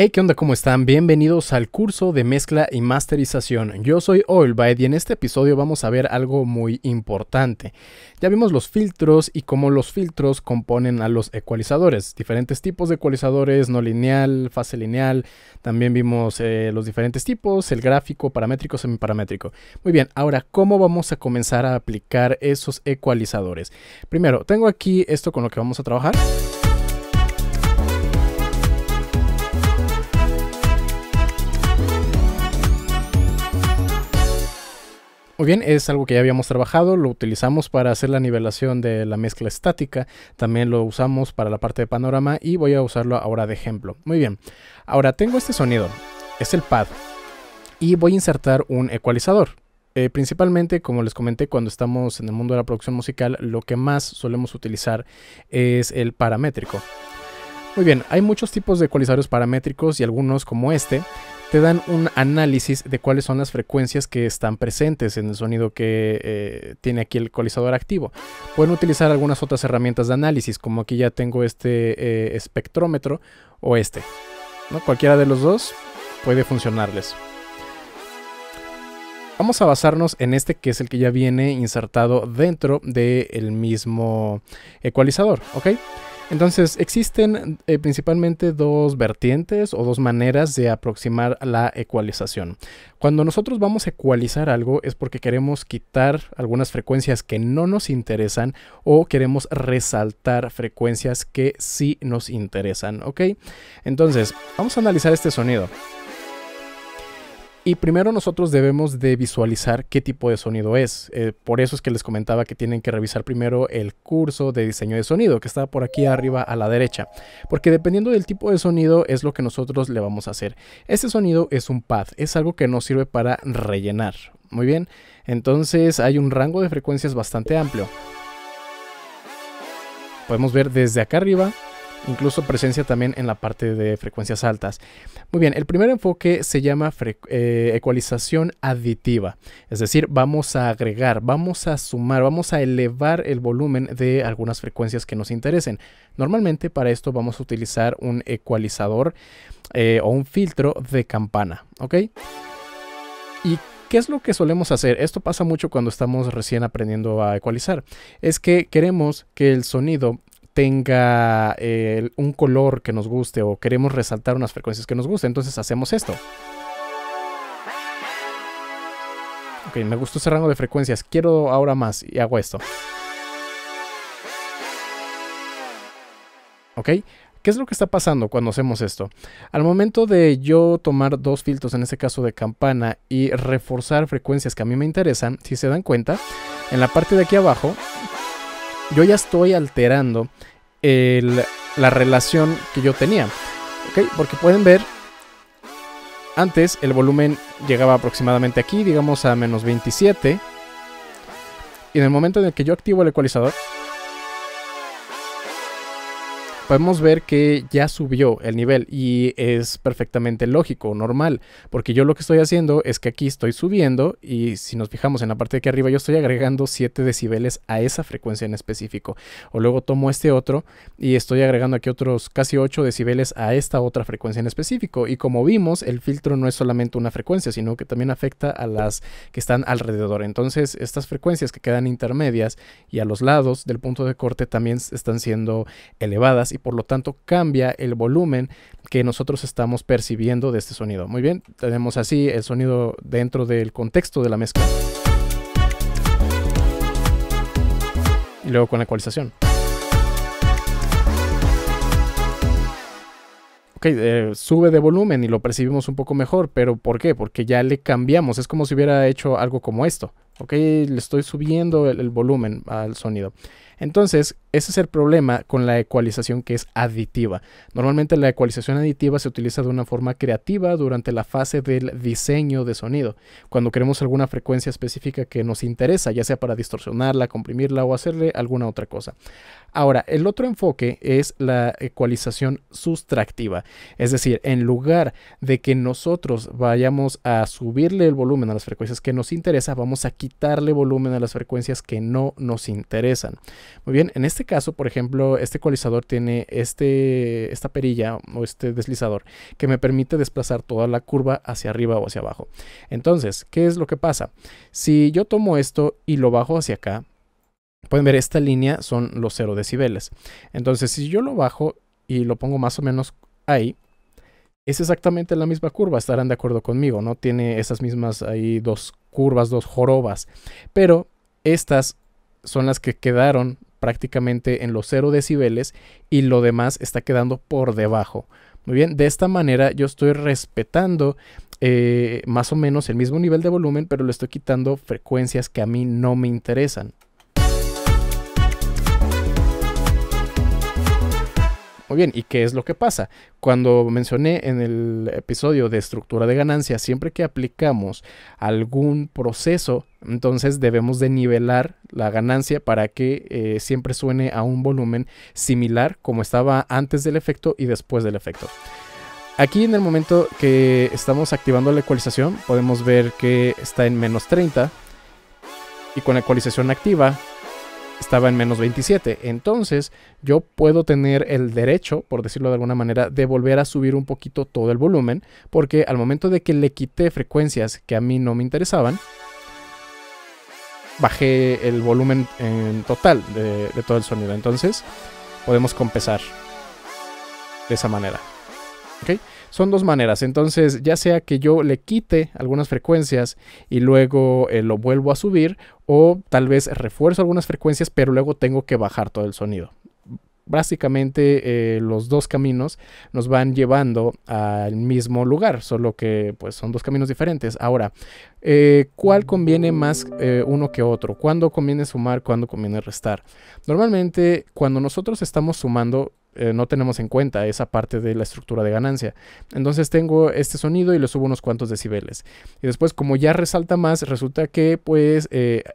Hey, ¿qué onda? ¿Cómo están? Bienvenidos al curso de mezcla y masterización. Yo soy Oilbyte y en este episodio vamos a ver algo muy importante. Ya vimos los filtros y cómo los filtros componen a los ecualizadores. Diferentes tipos de ecualizadores, no lineal, fase lineal. También vimos los diferentes tipos, el gráfico, paramétrico, semiparamétrico. Muy bien, ahora, ¿cómo vamos a comenzar a aplicar esos ecualizadores? Primero, tengo aquí esto con lo que vamos a trabajar. Muy bien, es algo que ya habíamos trabajado, lo utilizamos para hacer la nivelación de la mezcla estática, también lo usamos para la parte de panorama y voy a usarlo ahora de ejemplo. Muy bien, ahora tengo este sonido, es el pad, y voy a insertar un ecualizador. Principalmente, como les comenté, cuando estamos en el mundo de la producción musical, lo que más solemos utilizar es el paramétrico. Muy bien, hay muchos tipos de ecualizadores paramétricos y algunos como este te dan un análisis de cuáles son las frecuencias que están presentes en el sonido que tiene aquí el ecualizador activo. Pueden utilizar algunas otras herramientas de análisis, como aquí ya tengo este espectrómetro o este, ¿no? Cualquiera de los dos puede funcionarles. Vamos a basarnos en este, que es el que ya viene insertado dentro del mismo ecualizador, ¿ok? Entonces existen principalmente dos vertientes o dos maneras de aproximar la ecualización. Cuando nosotros vamos a ecualizar algo es porque queremos quitar algunas frecuencias que no nos interesan o queremos resaltar frecuencias que sí nos interesan, ¿ok? Entonces vamos a analizar este sonido. Y primero nosotros debemos de visualizar qué tipo de sonido es. Por eso es que les comentaba que tienen que revisar primero el curso de diseño de sonido, que está por aquí arriba a la derecha. Porque dependiendo del tipo de sonido es lo que nosotros le vamos a hacer. Este sonido es un pad, es algo que nos sirve para rellenar. Muy bien, entonces hay un rango de frecuencias bastante amplio. Podemos ver desde acá arriba, incluso presencia también en la parte de frecuencias altas. Muy bien, el primer enfoque se llama ecualización aditiva. Es decir, vamos a agregar, vamos a sumar, vamos a elevar el volumen de algunas frecuencias que nos interesen. Normalmente para esto vamos a utilizar un ecualizador o un filtro de campana, ¿ok? Y ¿qué es lo que solemos hacer? Esto pasa mucho cuando estamos recién aprendiendo a ecualizar. Es que queremos que el sonido tenga un color que nos guste o queremos resaltar unas frecuencias que nos guste, entonces hacemos esto. Ok, me gustó ese rango de frecuencias, quiero ahora más y hago esto. Ok, ¿qué es lo que está pasando cuando hacemos esto? Al momento de yo tomar dos filtros, en este caso de campana, y reforzar frecuencias que a mí me interesan, si se dan cuenta, en la parte de aquí abajo yo ya estoy alterando la relación que yo tenía, ¿ok? Porque pueden ver, antes el volumen llegaba aproximadamente aquí, digamos a menos 27, y en el momento en el que yo activo el ecualizador, podemos ver que ya subió el nivel y es perfectamente lógico, normal, porque yo lo que estoy haciendo es que aquí estoy subiendo y si nos fijamos en la parte de aquí arriba yo estoy agregando 7 decibeles a esa frecuencia en específico. O luego tomo este otro y estoy agregando aquí otros casi 8 decibeles a esta otra frecuencia en específico. Y como vimos, el filtro no es solamente una frecuencia, sino que también afecta a las que están alrededor. Entonces estas frecuencias que quedan intermedias y a los lados del punto de corte también están siendo elevadas y por lo tanto cambia el volumen que nosotros estamos percibiendo de este sonido. Muy bien, tenemos así el sonido dentro del contexto de la mezcla. Y luego con la ecualización. Ok, sube de volumen y lo percibimos un poco mejor, pero ¿por qué? Porque ya le cambiamos, es como si hubiera hecho algo como esto. Ok, le estoy subiendo el volumen al sonido. Entonces, ese es el problema con la ecualización que es aditiva. Normalmente la ecualización aditiva se utiliza de una forma creativa durante la fase del diseño de sonido. Cuando queremos alguna frecuencia específica que nos interesa, ya sea para distorsionarla, comprimirla o hacerle alguna otra cosa. Ahora, el otro enfoque es la ecualización sustractiva. Es decir, en lugar de que nosotros vayamos a subirle el volumen a las frecuencias que nos interesa, vamos a quitar quitarle volumen a las frecuencias que no nos interesan. Muy bien, en este caso, por ejemplo, este ecualizador tiene esta perilla o este deslizador que me permite desplazar toda la curva hacia arriba o hacia abajo. Entonces, ¿qué es lo que pasa? Si yo tomo esto y lo bajo hacia acá, pueden ver, esta línea son los 0 decibeles. Entonces, si yo lo bajo y lo pongo más o menos ahí, es exactamente la misma curva, estarán de acuerdo conmigo, ¿no? Tiene esas mismas ahí dos curvas, dos jorobas, pero estas son las que quedaron prácticamente en los 0 decibeles y lo demás está quedando por debajo. Muy bien, de esta manera yo estoy respetando más o menos el mismo nivel de volumen, pero le estoy quitando frecuencias que a mí no me interesan. Muy bien, ¿y qué es lo que pasa? Cuando mencioné en el episodio de estructura de ganancia, siempre que aplicamos algún proceso, entonces debemos de nivelar la ganancia para que siempre suene a un volumen similar como estaba antes del efecto y después del efecto. Aquí en el momento que estamos activando la ecualización, podemos ver que está en menos 30 y con la ecualización activa estaba en menos 27. Entonces yo puedo tener el derecho, por decirlo de alguna manera, de volver a subir un poquito todo el volumen, porque al momento de que le quité frecuencias que a mí no me interesaban, bajé el volumen en total de todo el sonido. Entonces podemos compensar de esa manera. ¿Okay? Son dos maneras, entonces ya sea que yo le quite algunas frecuencias y luego lo vuelvo a subir, o tal vez refuerzo algunas frecuencias pero luego tengo que bajar todo el sonido. Básicamente los dos caminos nos van llevando al mismo lugar, solo que pues son dos caminos diferentes. Ahora, ¿cuál conviene más uno que otro? ¿Cuándo conviene sumar? ¿Cuándo conviene restar? Normalmente cuando nosotros estamos sumando, no tenemos en cuenta esa parte de la estructura de ganancia. Entonces tengo este sonido y le subo unos cuantos decibeles. Y después, como ya resalta más, resulta que pues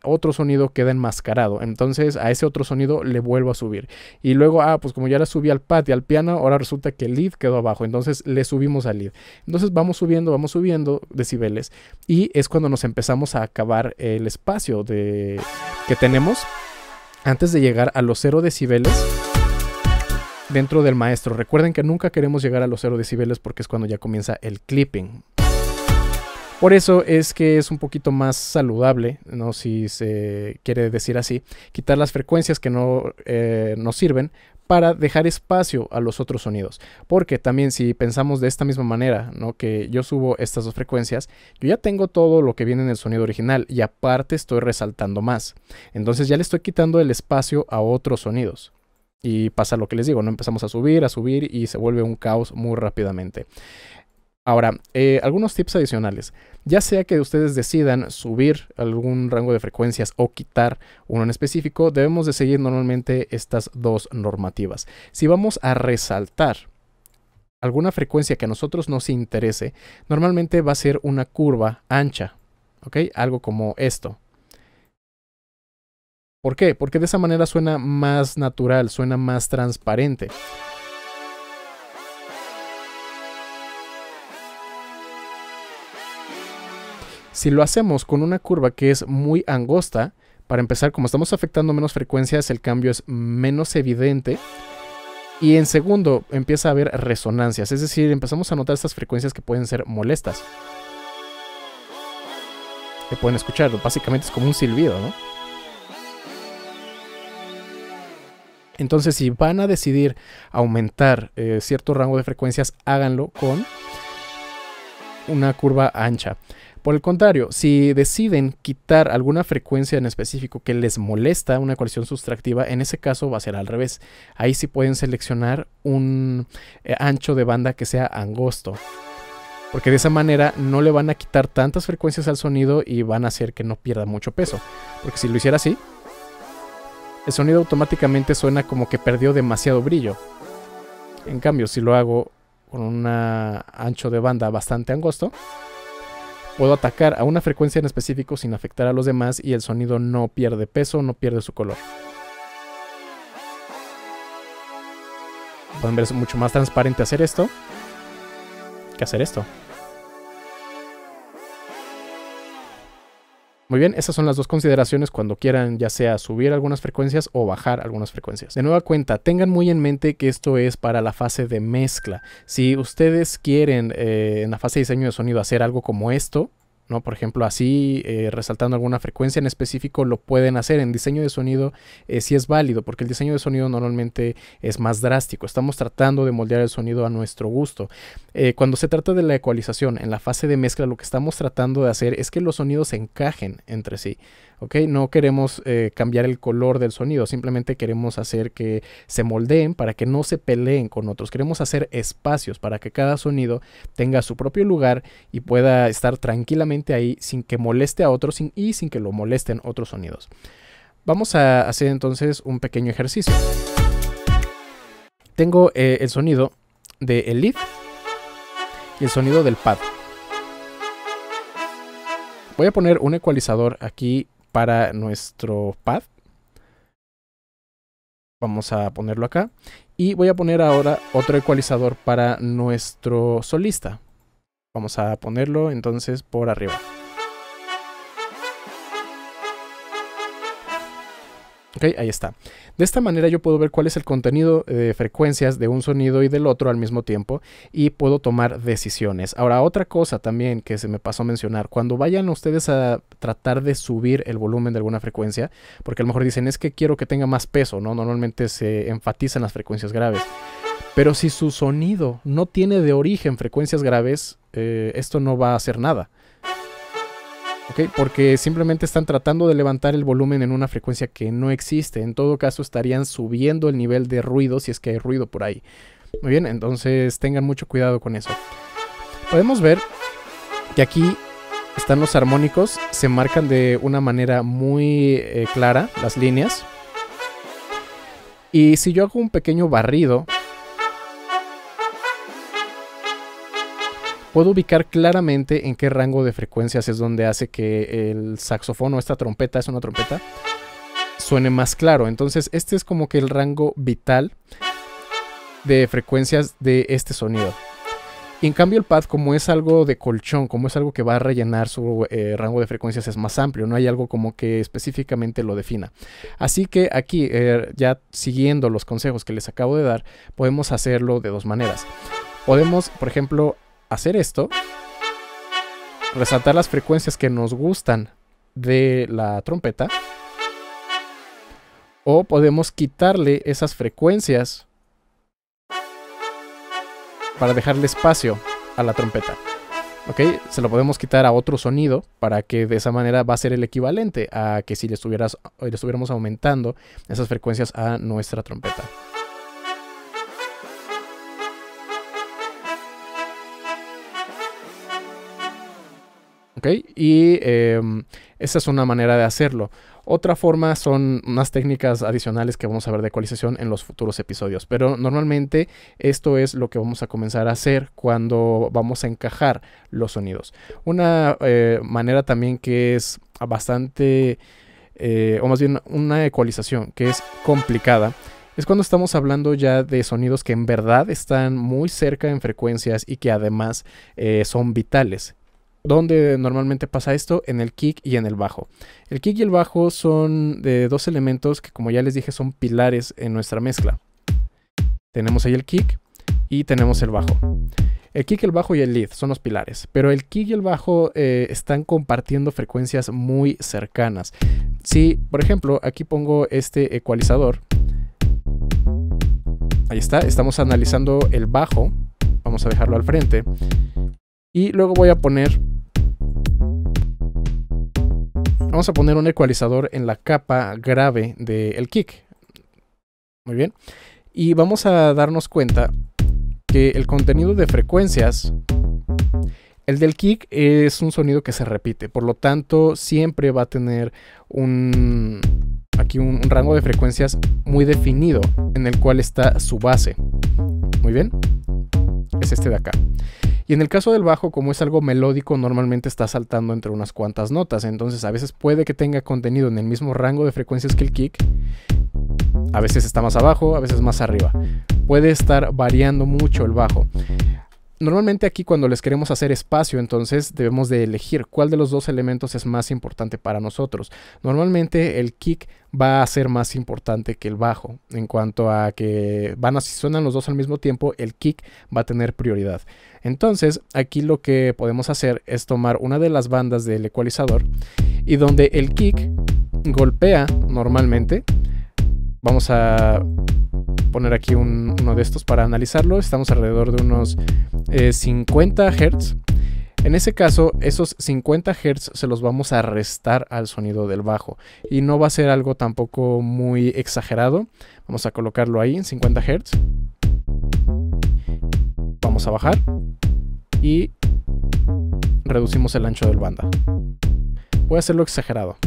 otro sonido queda enmascarado. Entonces a ese otro sonido le vuelvo a subir. Y luego, pues como ya le subí al pad y al piano, ahora resulta que el lead quedó abajo. Entonces le subimos al lead. Entonces vamos subiendo decibeles. Y es cuando nos empezamos a acabar el espacio que tenemos antes de llegar a los 0 decibeles. Dentro del maestro. Recuerden que nunca queremos llegar a los 0 decibeles porque es cuando ya comienza el clipping. Por eso es que es un poquito más saludable, ¿no? Si se quiere decir así, quitar las frecuencias que no nos sirven para dejar espacio a los otros sonidos. Porque también si pensamos de esta misma manera, ¿no? Que yo subo estas dos frecuencias, yo ya tengo todo lo que viene en el sonido original y aparte estoy resaltando más. Entonces ya le estoy quitando el espacio a otros sonidos. Y pasa lo que les digo, ¿no? Empezamos a subir y se vuelve un caos muy rápidamente. Ahora, algunos tips adicionales. Ya sea que ustedes decidan subir algún rango de frecuencias o quitar uno en específico, debemos de seguir normalmente estas dos normativas. Si vamos a resaltar alguna frecuencia que a nosotros nos interese, normalmente va a ser una curva ancha, ¿ok? Algo como esto. ¿Por qué? Porque de esa manera suena más natural, suena más transparente. Si lo hacemos con una curva que es muy angosta, para empezar, como estamos afectando menos frecuencias, el cambio es menos evidente. Y en segundo, empieza a haber resonancias, es decir, empezamos a notar estas frecuencias que pueden ser molestas. Que pueden escuchar, básicamente es como un silbido, ¿no? Entonces, si van a decidir aumentar cierto rango de frecuencias, háganlo con una curva ancha. Por el contrario, si deciden quitar alguna frecuencia en específico que les molesta, una ecualización sustractiva, en ese caso va a ser al revés. Ahí sí pueden seleccionar un ancho de banda que sea angosto. Porque de esa manera no le van a quitar tantas frecuencias al sonido y van a hacer que no pierda mucho peso. Porque si lo hiciera así, el sonido automáticamente suena como que perdió demasiado brillo. En cambio, si lo hago con un ancho de banda bastante angosto, puedo atacar a una frecuencia en específico sin afectar a los demás y el sonido no pierde peso, no pierde su color. Pueden ver, es mucho más transparente hacer esto que hacer esto. Muy bien, esas son las dos consideraciones cuando quieran ya sea subir algunas frecuencias o bajar algunas frecuencias. De nueva cuenta, tengan muy en mente que esto es para la fase de mezcla. Si ustedes quieren en la fase de diseño de sonido hacer algo como esto, ¿no? Por ejemplo, así resaltando alguna frecuencia en específico, lo pueden hacer. En diseño de sonido sí es válido, porque el diseño de sonido normalmente es más drástico. Estamos tratando de moldear el sonido a nuestro gusto. Cuando se trata de la ecualización en la fase de mezcla, lo que estamos tratando de hacer es que los sonidos se encajen entre sí. ¿Ok? No queremos cambiar el color del sonido, simplemente queremos hacer que se moldeen para que no se peleen con otros. Queremos hacer espacios para que cada sonido tenga su propio lugar y pueda estar tranquilamente ahí sin que moleste a otros y sin que lo molesten otros sonidos. Vamos a hacer entonces un pequeño ejercicio. Tengo el sonido del lead y el sonido del pad. Voy a poner un ecualizador aquí para nuestro pad. Vamos a ponerlo acá. Y voy a poner ahora otro ecualizador para nuestro solista. Vamos a ponerlo entonces por arriba. Ok, ahí está. De esta manera yo puedo ver cuál es el contenido de frecuencias de un sonido y del otro al mismo tiempo y puedo tomar decisiones. Ahora, otra cosa también que se me pasó a mencionar, cuando vayan ustedes a tratar de subir el volumen de alguna frecuencia, porque a lo mejor dicen es que quiero que tenga más peso, ¿no? Normalmente se enfatizan las frecuencias graves. Pero si su sonido no tiene de origen frecuencias graves, esto no va a hacer nada. ¿Okay? Porque simplemente están tratando de levantar el volumen en una frecuencia que no existe. En todo caso estarían subiendo el nivel de ruido si es que hay ruido por ahí. Muy bien, entonces tengan mucho cuidado con eso. Podemos ver que aquí están los armónicos. Se marcan de una manera muy clara las líneas. Y si yo hago un pequeño barrido, puedo ubicar claramente en qué rango de frecuencias es donde hace que el saxofón o esta trompeta, es una trompeta, suene más claro. Entonces este es como que el rango vital de frecuencias de este sonido. Y en cambio el pad, como es algo de colchón, como es algo que va a rellenar su rango de frecuencias, es más amplio. No hay algo como que específicamente lo defina. Así que aquí, ya siguiendo los consejos que les acabo de dar, podemos hacerlo de dos maneras. Podemos, por ejemplo, hacer esto, resaltar las frecuencias que nos gustan de la trompeta, o podemos quitarle esas frecuencias para dejarle espacio a la trompeta. ¿Ok? Se lo podemos quitar a otro sonido para que de esa manera va a ser el equivalente a que si le estuviéramos aumentando esas frecuencias a nuestra trompeta. ¿Ok? Y esa es una manera de hacerlo. Otra forma son unas técnicas adicionales que vamos a ver de ecualización en los futuros episodios. Pero normalmente esto es lo que vamos a comenzar a hacer cuando vamos a encajar los sonidos. Una manera también que es bastante, o más bien una ecualización que es complicada, es cuando estamos hablando ya de sonidos que en verdad están muy cerca en frecuencias y que además son vitales. ¿Dónde normalmente pasa esto? En el kick y en el bajo. El kick y el bajo son de dos elementos que, como ya les dije, son pilares en nuestra mezcla. Tenemos ahí el kick y tenemos el bajo. El kick, el bajo y el lead son los pilares, pero el kick y el bajo están compartiendo frecuencias muy cercanas. Si, por ejemplo, aquí pongo este ecualizador, ahí está, estamos analizando el bajo, vamos a dejarlo al frente, y luego vamos a poner un ecualizador en la capa grave del kick. Muy bien. Y vamos a darnos cuenta que el contenido de frecuencias, el del kick es un sonido que se repite. Por lo tanto, siempre va a tener aquí un rango de frecuencias muy definido en el cual está su base. Muy bien. Es este de acá. Y en el caso del bajo, como es algo melódico, normalmente está saltando entre unas cuantas notas. Entonces a veces puede que tenga contenido en el mismo rango de frecuencias que el kick. A veces está más abajo, a veces más arriba. Puede estar variando mucho el bajo. Normalmente aquí cuando les queremos hacer espacio, entonces debemos de elegir cuál de los dos elementos es más importante para nosotros. Normalmente el kick va a ser más importante que el bajo. En cuanto a que si suenan los dos al mismo tiempo, el kick va a tener prioridad. Entonces aquí lo que podemos hacer es tomar una de las bandas del ecualizador y donde el kick golpea normalmente, vamos a poner aquí uno de estos para analizarlo. Estamos alrededor de unos 50 Hz. En ese caso, esos 50 Hz se los vamos a restar al sonido del bajo. Y no va a ser algo tampoco muy exagerado. Vamos a colocarlo ahí en 50 Hz. Vamos a bajar. Y reducimos el ancho del banda. Voy a hacerlo exagerado.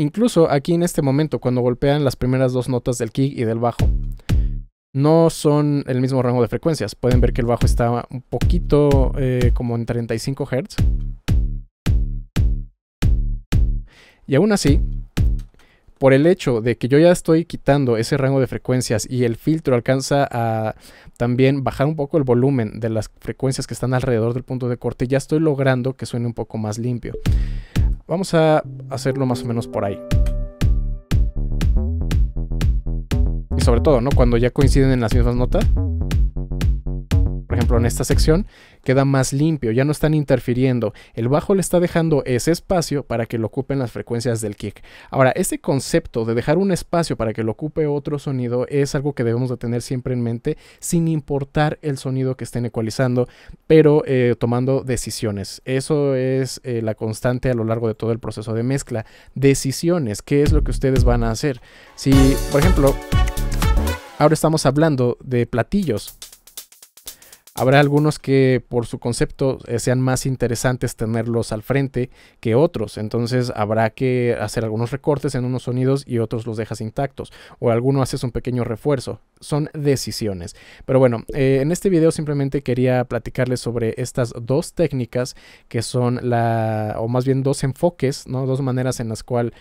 Incluso aquí en este momento, cuando golpean las primeras dos notas del kick y del bajo, no son el mismo rango de frecuencias. Pueden ver que el bajo está un poquito como en 35 Hz. Y aún así, por el hecho de que yo ya estoy quitando ese rango de frecuencias y el filtro alcanza a también bajar un poco el volumen de las frecuencias que están alrededor del punto de corte, ya estoy logrando que suene un poco más limpio. Vamos a hacerlo más o menos por ahí. Y sobre todo, ¿no? Cuando ya coinciden en las mismas notas. Por ejemplo, en esta sección queda más limpio, ya no están interfiriendo. El bajo le está dejando ese espacio para que lo ocupen las frecuencias del kick. Ahora, este concepto de dejar un espacio para que lo ocupe otro sonido es algo que debemos de tener siempre en mente, sin importar el sonido que estén ecualizando, pero tomando decisiones. Eso es la constante a lo largo de todo el proceso de mezcla. Decisiones, ¿qué es lo que ustedes van a hacer? Si, por ejemplo, ahora estamos hablando de platillos. Habrá algunos que por su concepto sean más interesantes tenerlos al frente que otros, entonces habrá que hacer algunos recortes en unos sonidos y otros los dejas intactos, o alguno haces un pequeño refuerzo. Son decisiones. Pero bueno, en este video simplemente quería platicarles sobre estas dos técnicas que son o más bien dos enfoques, ¿no? Dos maneras en las cuales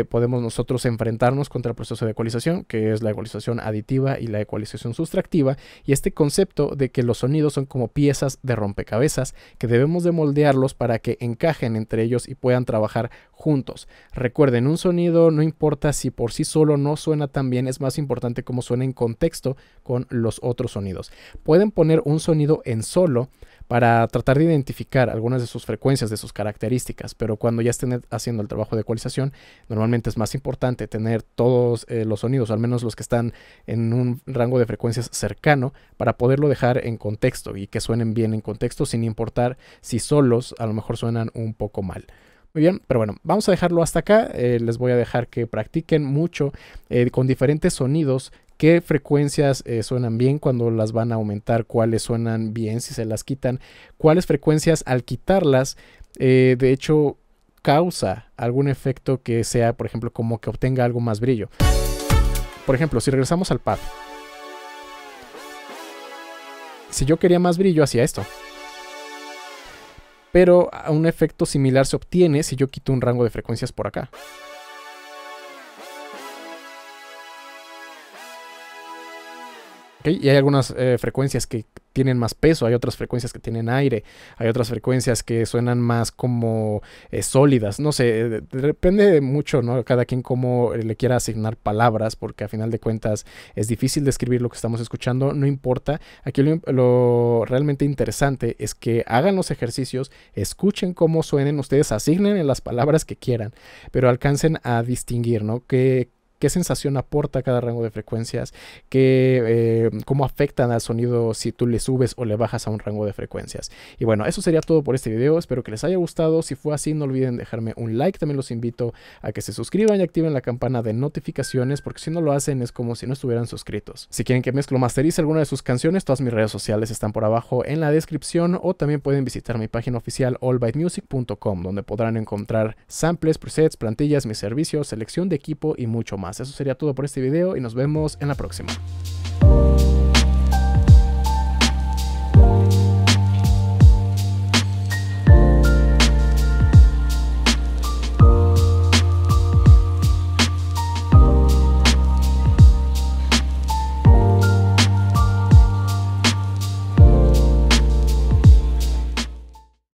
podemos nosotros enfrentarnos contra el proceso de ecualización, que es la ecualización aditiva y la ecualización sustractiva, y este concepto de que los sonidos son como piezas de rompecabezas que debemos de moldearlos para que encajen entre ellos y puedan trabajar juntos. Recuerden, un sonido no importa si por sí solo no suena tan bien, es más importante cómo suena en contexto con los otros sonidos. Pueden poner un sonido en solo para tratar de identificar algunas de sus frecuencias, de sus características, pero cuando ya estén haciendo el trabajo de ecualización, normalmente es más importante tener todos los sonidos, al menos los que están en un rango de frecuencias cercano, para poderlo dejar en contexto y que suenen bien en contexto, sin importar si solos a lo mejor suenan un poco mal. Muy bien, pero bueno, vamos a dejarlo hasta acá. Les voy a dejar que practiquen mucho con diferentes sonidos. ¿Qué frecuencias suenan bien cuando las van a aumentar? ¿Cuáles suenan bien si se las quitan? ¿Cuáles frecuencias al quitarlas de hecho causa algún efecto que sea, por ejemplo, como que obtenga algo más brillo? Por ejemplo, si regresamos al pad, si yo quería más brillo, hacía esto. Pero un efecto similar se obtiene si yo quito un rango de frecuencias por acá. ¿Okay? Y hay algunas frecuencias que tienen más peso, hay otras frecuencias que tienen aire, hay otras frecuencias que suenan más como sólidas, no sé, depende mucho, ¿no? Cada quien cómo le quiera asignar palabras, porque a final de cuentas es difícil describir lo que estamos escuchando, no importa. Aquí lo realmente interesante es que hagan los ejercicios, escuchen cómo suenen, ustedes asignen en las palabras que quieran, pero alcancen a distinguir, ¿no? ¿Qué sensación aporta cada rango de frecuencias? ¿Cómo afectan al sonido si tú le subes o le bajas a un rango de frecuencias? Y bueno, eso sería todo por este video. Espero que les haya gustado. Si fue así, no olviden dejarme un like. También los invito a que se suscriban y activen la campana de notificaciones, porque si no lo hacen es como si no estuvieran suscritos. Si quieren que mezclo o masterice alguna de sus canciones, todas mis redes sociales están por abajo en la descripción, o también pueden visitar mi página oficial allbytemusic.com, donde podrán encontrar samples, presets, plantillas, mis servicios, selección de equipo y mucho más. Eso sería todo por este video y nos vemos en la próxima.